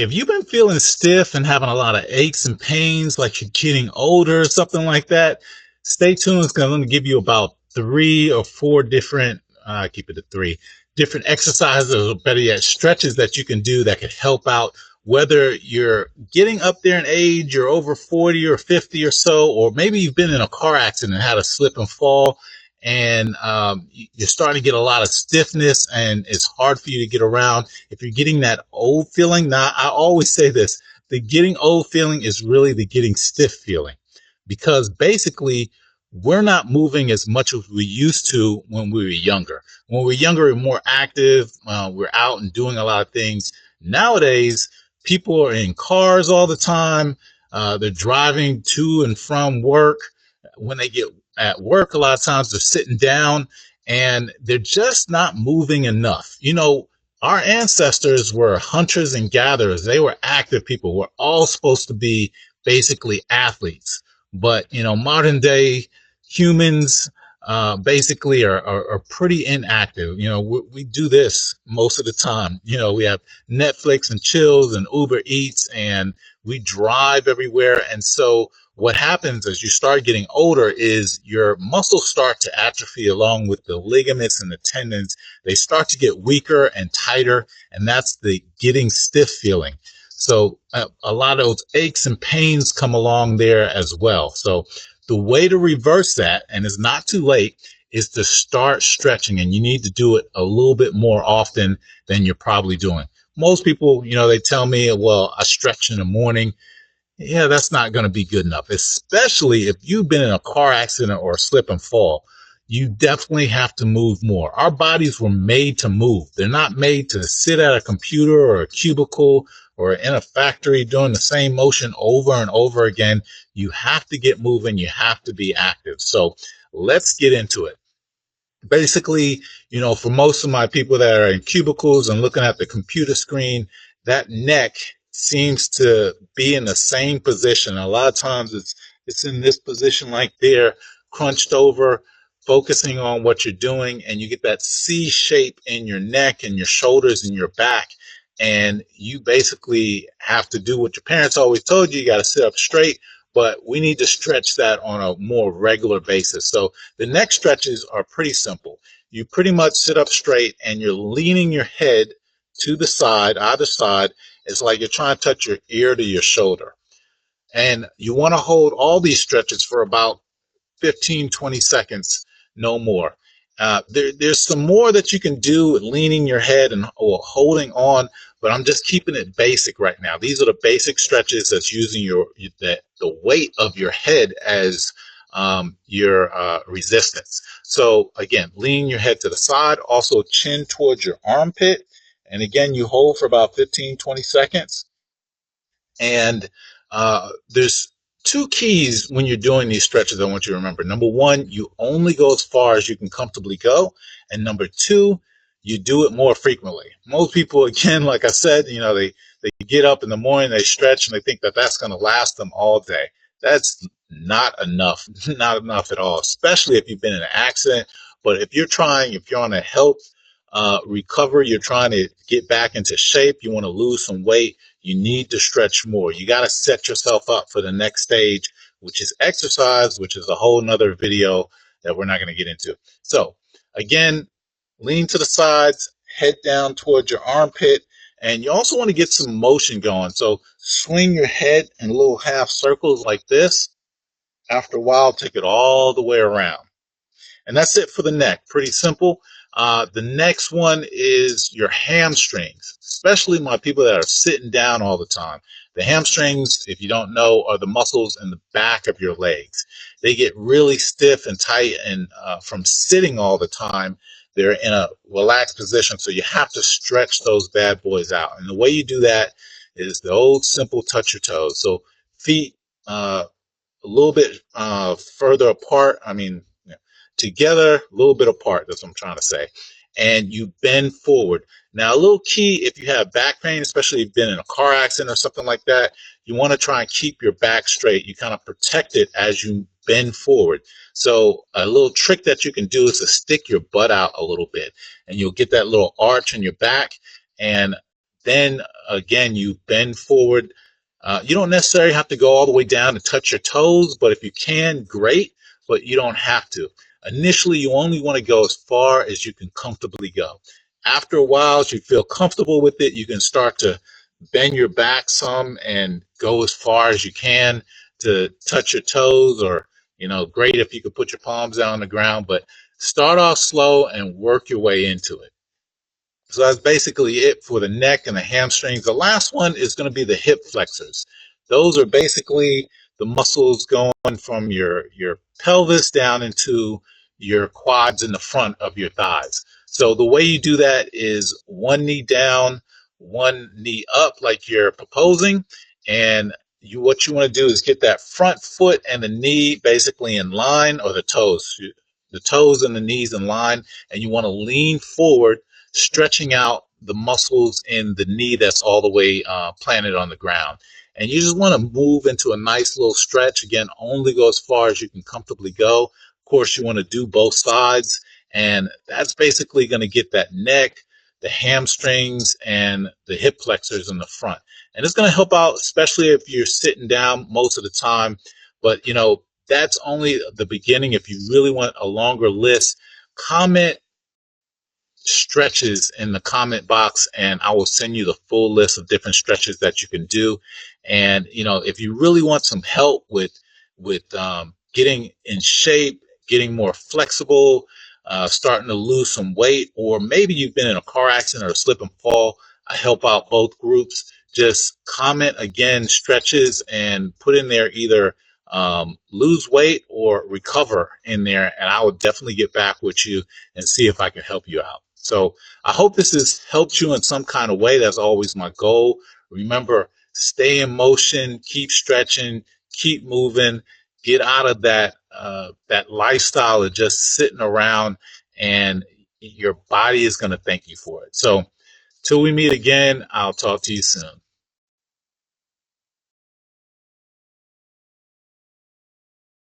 If you've been feeling stiff and having a lot of aches and pains, like you're getting older or something like that, stay tuned. It's going to give you about 3 or 4 different, keep it at 3 different exercises, or better yet, stretches that you can do that could help out. Whether you're getting up there in age, you're over 40 or 50 or so, or maybe you've been in a car accident and had a slip and fall, and you're starting to get a lot of stiffness and it's hard for you to get around. If you're getting that old feeling, now I always say this, the getting old feeling is really the getting stiff feeling, because basically we're not moving as much as we used to when we were younger. When we were younger, we were more active. We're out and doing a lot of things. Nowadays, people are in cars all the time. They're driving to and from work. When they get at work, a lot of times they're sitting down and they're just not moving enough. Our ancestors were hunters and gatherers. They were active people. We're all supposed to be basically athletes. But, modern day humans basically are pretty inactive. We do this most of the time. We have Netflix and chills and Uber Eats, and we drive everywhere. And so what happens as you start getting older is your muscles start to atrophy along with the ligaments and the tendons. They start to get weaker and tighter, and that's the getting stiff feeling. So a lot of those aches and pains come along there as well. So the way to reverse that, and it's not too late, is to start stretching, and you need to do it a little bit more often than you're probably doing. Most people, they tell me, well, I stretch in the morning. Yeah, that's not going to be good enough, especially if you've been in a car accident or a slip and fall. You definitely have to move more. Our bodies were made to move. They're not made to sit at a computer or a cubicle or in a factory doing the same motion over and over again. You have to get moving. You have to be active. So let's get into it. Basically, for most of my people that are in cubicles and looking at the computer screen, that neck seems to be in the same position. A lot of times it's in this position like there, crunched over, focusing on what you're doing, and you get that C shape in your neck and your shoulders and your back. And you basically have to do what your parents always told you. You got to sit up straight, but we need to stretch that on a more regular basis. So the neck stretches are pretty simple. You pretty much sit up straight and you're leaning your head to the side, either side. It's like you're trying to touch your ear to your shoulder. And you want to hold all these stretches for about 15, 20 seconds, no more. There's some more that you can do with leaning your head or holding on, but I'm just keeping it basic right now. These are the basic stretches that's using the weight of your head as your resistance. So again, lean your head to the side, also chin towards your armpit. And again, you hold for about 15, 20 seconds. And there's 2 keys when you're doing these stretches I want you to remember. Number 1, you only go as far as you can comfortably go. And number 2, you do it more frequently. Most people, again, like I said, they get up in the morning, they stretch, and they think that that's going to last them all day. That's not enough, not enough at all, especially if you've been in an accident. But if you're on a health recovery, you're trying to get back into shape, you want to lose some weight, you need to stretch more. You got to set yourself up for the next stage, which is exercise, which is a whole nother video that we're not going to get into. So again, lean to the sides, head down towards your armpit, and you also want to get some motion going. So swing your head in little half circles like this. After a while, take it all the way around. And that's it for the neck. Pretty simple. The next one is your hamstrings, especially my people that are sitting down all the time. The hamstrings, if you don't know, are the muscles in the back of your legs. They get really stiff and tight, and from sitting all the time, they're in a relaxed position. So you have to stretch those bad boys out. And the way you do that is the old simple touch your toes. So feet a little bit further apart. Together, a little bit apart. That's what I'm trying to say. And you bend forward. Now, a little key, if you have back pain, especially if you've been in a car accident or something like that, you want to try and keep your back straight. You kind of protect it as you bend forward. So a little trick that you can do is to stick your butt out a little bit, and you'll get that little arch in your back. And Then again, you bend forward. You don't necessarily have to go all the way down and touch your toes, but if you can, great, but you don't have to. Initially, you only want to go as far as you can comfortably go. After a while, as you feel comfortable with it, you can start to bend your back some and go as far as you can to touch your toes, or, great if you could put your palms down on the ground, but start off slow and work your way into it. So that's basically it for the neck and the hamstrings. The last one is going to be the hip flexors. Those are basically the muscles going from your pelvis down into your quads in the front of your thighs. So the way you do that is one knee down, one knee up like you're proposing, and what you want to do is get that front foot and the knee basically in line, or the toes and the knees in line, and you want to lean forward, stretching out the muscles in the knee that's all the way planted on the ground. And you just want to move into a nice little stretch. Again, only go as far as you can comfortably go. Of course, you want to do both sides. And that's basically going to get that neck, the hamstrings, and the hip flexors in the front. And it's going to help out, especially if you're sitting down most of the time. But, that's only the beginning. If you really want a longer list, comment stretches in the comment box, and I will send you the full list of different stretches that you can do. And if you really want some help with getting in shape, getting more flexible, starting to lose some weight, or maybe you've been in a car accident or a slip and fall, I help out both groups. Just comment again stretches and put in there either lose weight or recover in there, and I will definitely get back with you and see if I can help you out. So I hope this has helped you in some kind of way. That's always my goal. Remember, stay in motion, keep stretching, keep moving, get out of that lifestyle of just sitting around, and your body is going to thank you for it. So till we meet again, I'll talk to you soon.